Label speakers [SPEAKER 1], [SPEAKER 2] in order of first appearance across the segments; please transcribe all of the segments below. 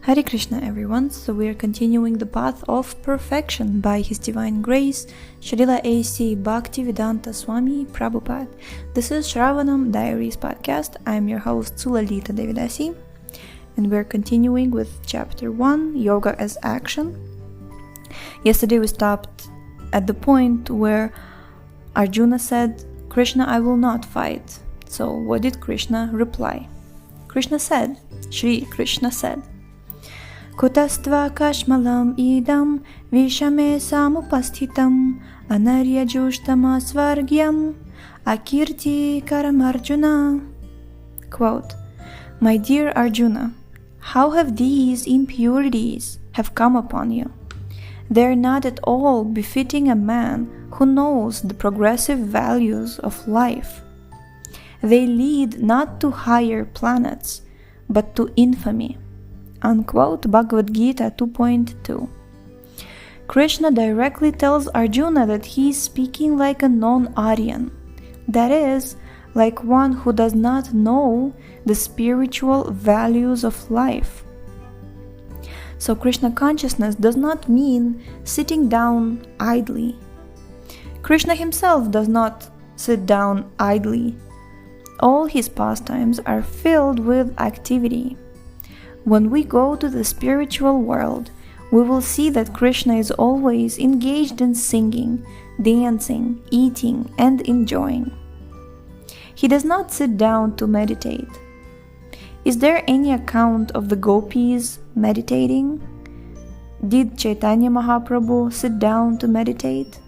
[SPEAKER 1] Hare Krishna everyone, so we are continuing the path of perfection by His Divine Grace, Srila A.C. Bhaktivedanta Swami Prabhupada. This is Shravanam Diaries podcast. I am your host Sulalita Devidasi, and we are continuing with chapter 1, Yoga as Action. Yesterday we stopped at the point where Arjuna said, "Krishna, I will not fight." So what did Krishna reply? Shri Krishna said, Kutastva kashmalam idam vishame samupasthitam anarya jushtama svargyam akirti karamarjuna. Quote, "My dear Arjuna, how have these impurities have come upon you? They are not at all befitting a man who knows the progressive values of life. They lead not to higher planets, but to infamy." Unquote, Bhagavad Gita 2.2. Krishna directly tells Arjuna that he is speaking like a non-Aryan, that is, like one who does not know the spiritual values of life. So Krishna consciousness does not mean sitting down idly. Krishna himself does not sit down idly. All his pastimes are filled with activity. When we go to the spiritual world, we will see that Krishna is always engaged in singing, dancing, eating, and enjoying. He does not sit down to meditate. Is there any account of the gopis meditating? Did Chaitanya Mahaprabhu sit down to meditate?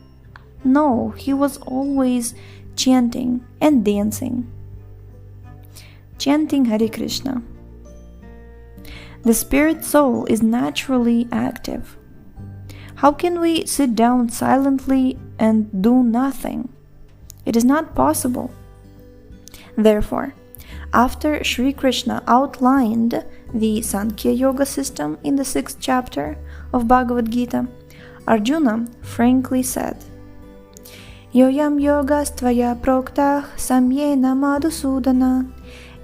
[SPEAKER 1] No, he was always chanting and dancing. Chanting Hare Krishna. The spirit soul is naturally active. How can we sit down silently and do nothing? It is not possible. Therefore, after Sri Krishna outlined the Sankhya Yoga system in the 6th chapter of Bhagavad Gita, Arjuna frankly said, "Yoyam yogas tvaya proktah samyena madhusudana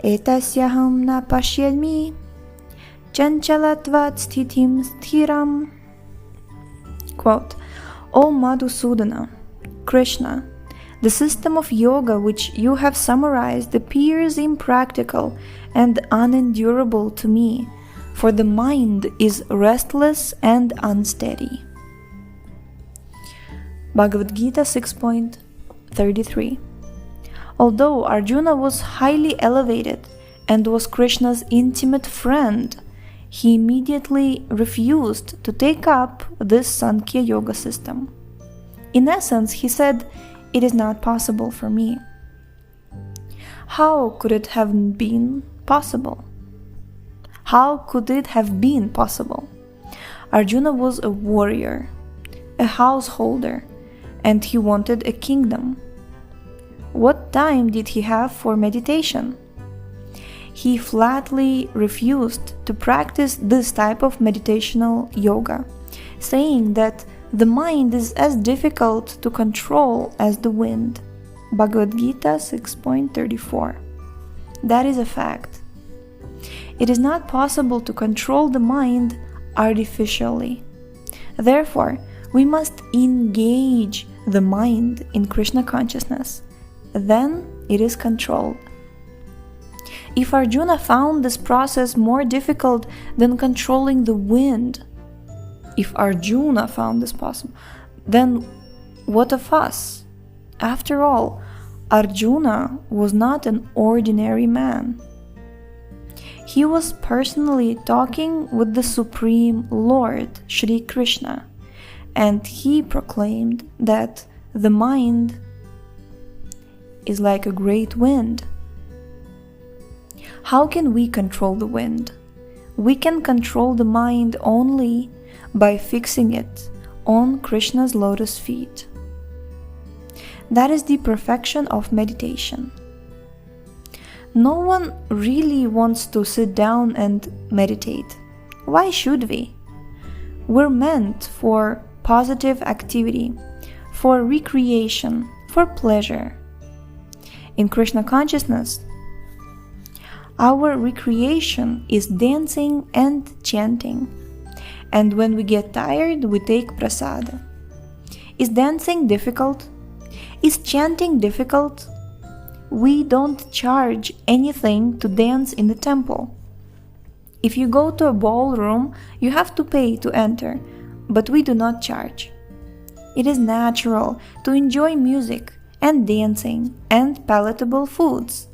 [SPEAKER 1] etasyaham na pashyami chanchalatvat sthitim sthiram." Quote, "O Madhusudana, Krishna, the system of yoga which you have summarized appears impractical and unendurable to me, for the mind is restless and unsteady." Bhagavad Gita 6.33. Although Arjuna was highly elevated and was Krishna's intimate friend, he immediately refused to take up this Sankhya Yoga system. In essence, he said, "It is not possible for me." How could it have been possible? How could it have been possible? Arjuna was a warrior, a householder, and he wanted a kingdom. What time did he have for meditation? He flatly refused to practice this type of meditational yoga, saying that the mind is as difficult to control as the wind. Bhagavad Gita 6.34. That is a fact. It is not possible to control the mind artificially. Therefore, we must engage the mind in Krishna consciousness. Then it is controlled. If Arjuna found this process more difficult than controlling the wind, then what of us? After all, Arjuna was not an ordinary man. He was personally talking with the Supreme Lord, Sri Krishna, and he proclaimed that the mind is like a great wind. How can we control the wind? We can control the mind only by fixing it on Krishna's lotus feet. That is the perfection of meditation. No one really wants to sit down and meditate. Why should we? We're meant for positive activity, for recreation, for pleasure. In Krishna consciousness, Our recreation is dancing and chanting. And when we get tired, we take prasada. Is dancing difficult? Is chanting difficult? We don't charge anything to dance in the temple. If you go to a ballroom, you have to pay to enter, but we do not charge. It is natural to enjoy music and dancing and palatable foods.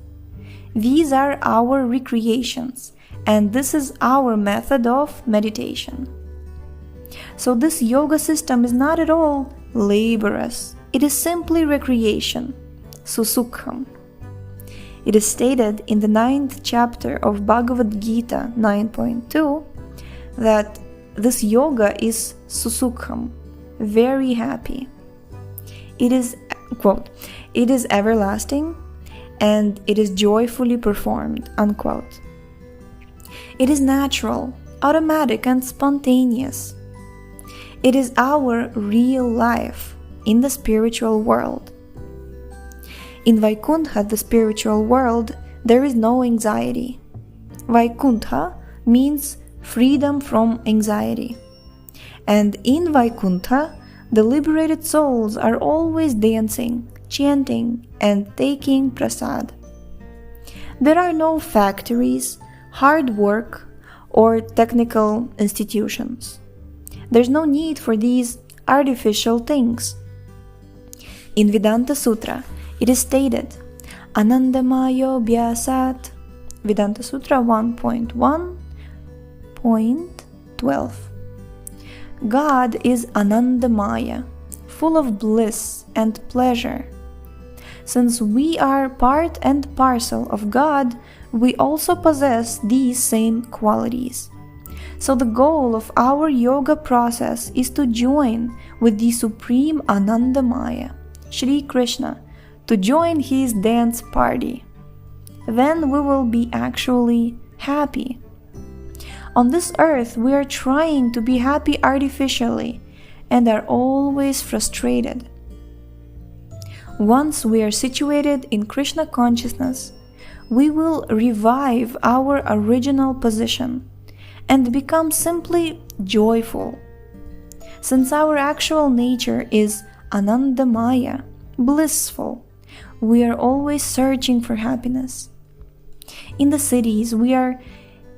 [SPEAKER 1] These are our recreations, and this is our method of meditation. So this yoga system is not at all laborious. It is simply recreation, susukham. It is stated in the 9th chapter of Bhagavad Gita 9.2 that this yoga is susukham, very happy. It is, quote, it is everlasting and it is joyfully performed, unquote. It is natural, automatic and spontaneous. It is our real life in the spiritual world. In Vaikuntha, the spiritual world, there is no anxiety. Vaikuntha means freedom from anxiety. And in Vaikuntha, the liberated souls are always dancing, chanting, and taking prasad. There are no factories, hard work, or technical institutions. There's no need for these artificial things. In Vedanta Sutra, it is stated, ānandamaya bhyasat, Vedanta Sutra 1.1.12. God is ānandamaya, full of bliss and pleasure. Since we are part and parcel of God, we also possess these same qualities. So the goal of our yoga process is to join with the Supreme ānandamaya, Shri Kṛṣṇa, to join his dance party. Then we will be actually happy. On this earth, we are trying to be happy artificially and are always frustrated. Once we are situated in Krishna consciousness, we will revive our original position and become simply joyful. Since our actual nature is ānandamaya, blissful, we are always searching for happiness. In the cities, we are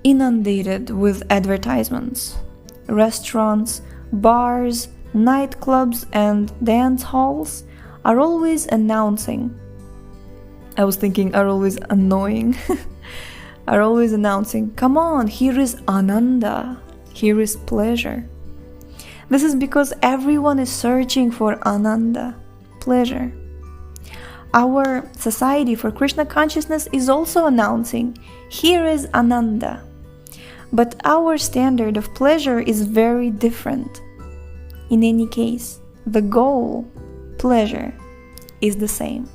[SPEAKER 1] inundated with advertisements. Restaurants, bars, nightclubs, and dance halls are always announcing. I was thinking are always annoying. Are always announcing, come on, here is ānanda, here is pleasure. This is because everyone is searching for ānanda, pleasure. Our Society for Krishna Consciousness is also announcing, here is ānanda. But our standard of pleasure is very different. In any case, the goal, pleasure, is the same.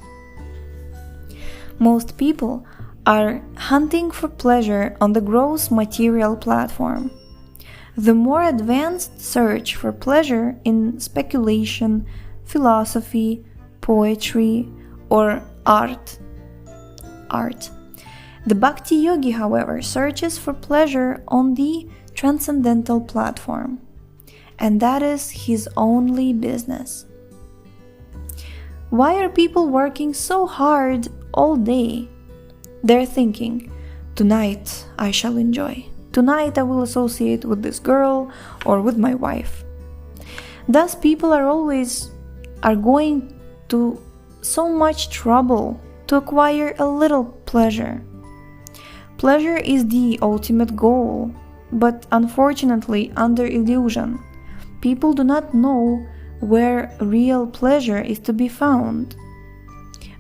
[SPEAKER 1] Most people are hunting for pleasure on the gross material platform. The more advanced search for pleasure in speculation, philosophy, poetry, or art. The Bhakti Yogi, however, searches for pleasure on the transcendental platform, and that is his only business. Why are people working so hard all day? They're thinking, tonight I shall enjoy. Tonight I will associate with this girl or with my wife. Thus people are going to so much trouble to acquire a little pleasure. Pleasure is the ultimate goal, but unfortunately under illusion, people do not know where real pleasure is to be found.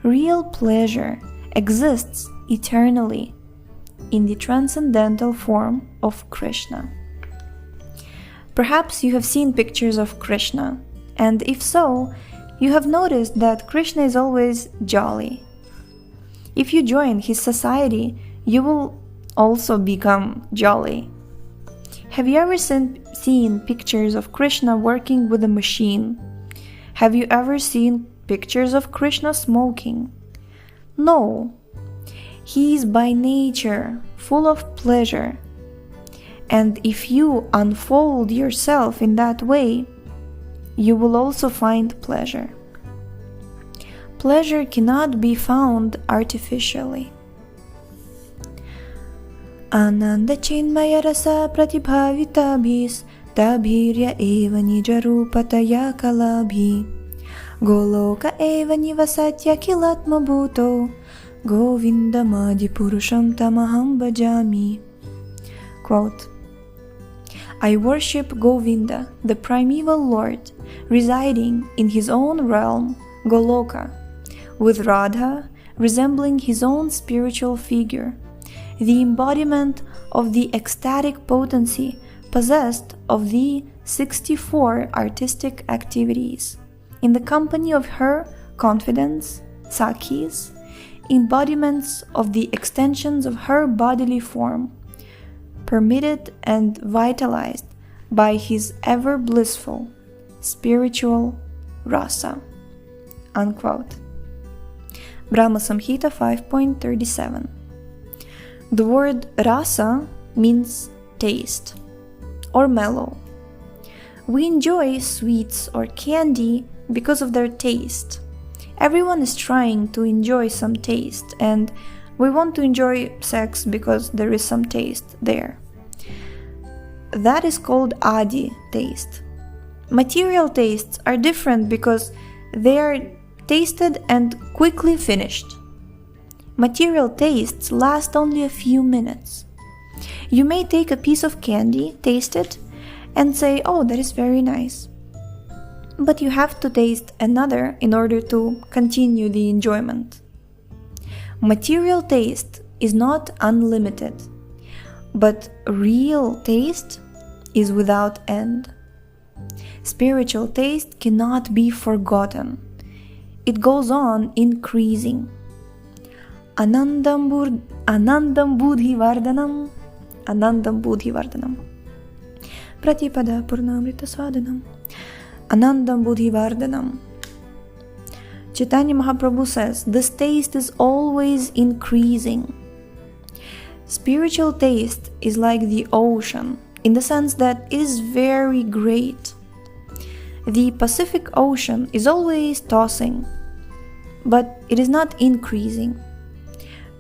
[SPEAKER 1] Real pleasure exists eternally in the transcendental form of Kṛṣṇa. Perhaps you have seen pictures of Kṛṣṇa, and if so, you have noticed that Kṛṣṇa is always jolly. If you join his society, you will also become jolly. Have you ever seen pictures of Kṛṣṇa working with a machine? Have you ever seen pictures of Kṛṣṇa smoking? No. He is by nature full of pleasure. And if you unfold yourself in that way, you will also find pleasure. Pleasure cannot be found artificially. Ānanda chinmaya rasa pratibhavitabhis tabhirya eva nijarupataya kalabhi goloka eva nivasatya kilatma bhuto govindamadi purusham tamaham bhajami. Quote, I worship Govinda, the primeval Lord, residing in his own realm, Goloka, with Radha resembling his own spiritual figure, the embodiment of the ecstatic potency possessed of the 64 artistic activities, in the company of her confidants, sakhis, embodiments of the extensions of her bodily form, permitted and vitalized by his ever blissful spiritual rasa. Unquote. Brahma Samhita 5.37. The word rasa means taste or mellow. We enjoy sweets or candy because of their taste. Everyone is trying to enjoy some taste, and we want to enjoy sex because there is some taste there. That is called adi taste. Material tastes are different because they are tasted and quickly finished. Material tastes last only a few minutes. You may take a piece of candy, taste it, and say, oh, that is very nice. But you have to taste another in order to continue the enjoyment. Material taste is not unlimited, but real taste is without end. Spiritual taste cannot be forgotten. It goes on increasing. Ānandam buddhi vardhanam, ānandam buddhi vardhanam. Pratipada purnamrita svadanam, ānandam buddhi vardhanam. Chaitanya Mahaprabhu says, this taste is always increasing. Spiritual taste is like the ocean, in the sense that it is very great. The Pacific Ocean is always tossing, but it is not increasing.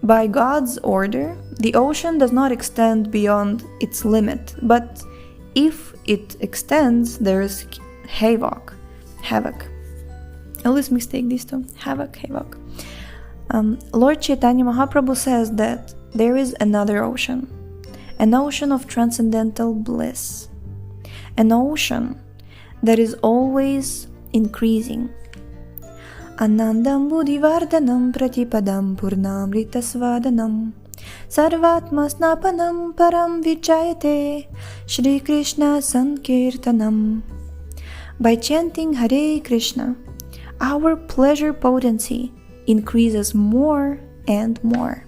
[SPEAKER 1] By God's order, the ocean does not extend beyond its limit, but if it extends, there is havoc. I always mistake these two. Havoc. Lord Chaitanya Mahaprabhu says that there is another ocean, an ocean of transcendental bliss, an ocean that is always increasing. Ānandam buddhivardhanam pratipadam purnamrita svadanam sarvatma snapanam param vijayate Shri Kṛṣṇa sankirtanam. By chanting Hare Krishna, our pleasure potency increases more and more.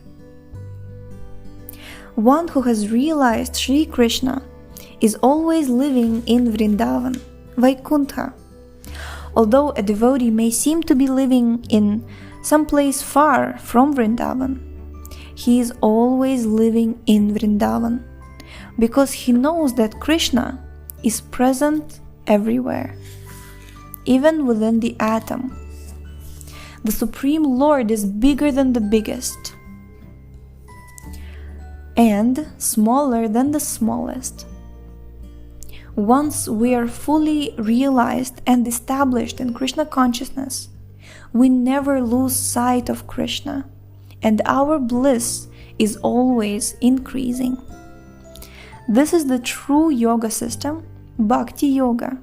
[SPEAKER 1] One who has realized Shri Kṛṣṇa is always living in Vrindavan, Vaikuntha. Although a devotee may seem to be living in some place far from Vrindavan, he is always living in Vrindavan because he knows that Krishna is present everywhere, even within the atom. The Supreme Lord is bigger than the biggest and smaller than the smallest. Once we are fully realized and established in Krishna consciousness, we never lose sight of Krishna, and our bliss is always increasing. This is the true yoga system, Bhakti Yoga,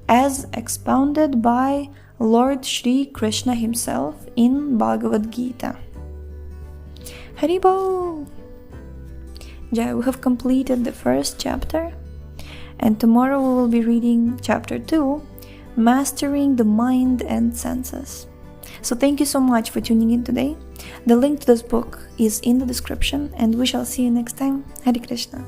[SPEAKER 1] as expounded by Lord Shri Krishna himself in Bhagavad Gita. Haribol! Yeah, we have completed the first chapter, and tomorrow we will be reading chapter 2, Mastering the Mind and Senses. So thank you so much for tuning in today. The link to this book is in the description, and we shall see you next time. Hare Krishna.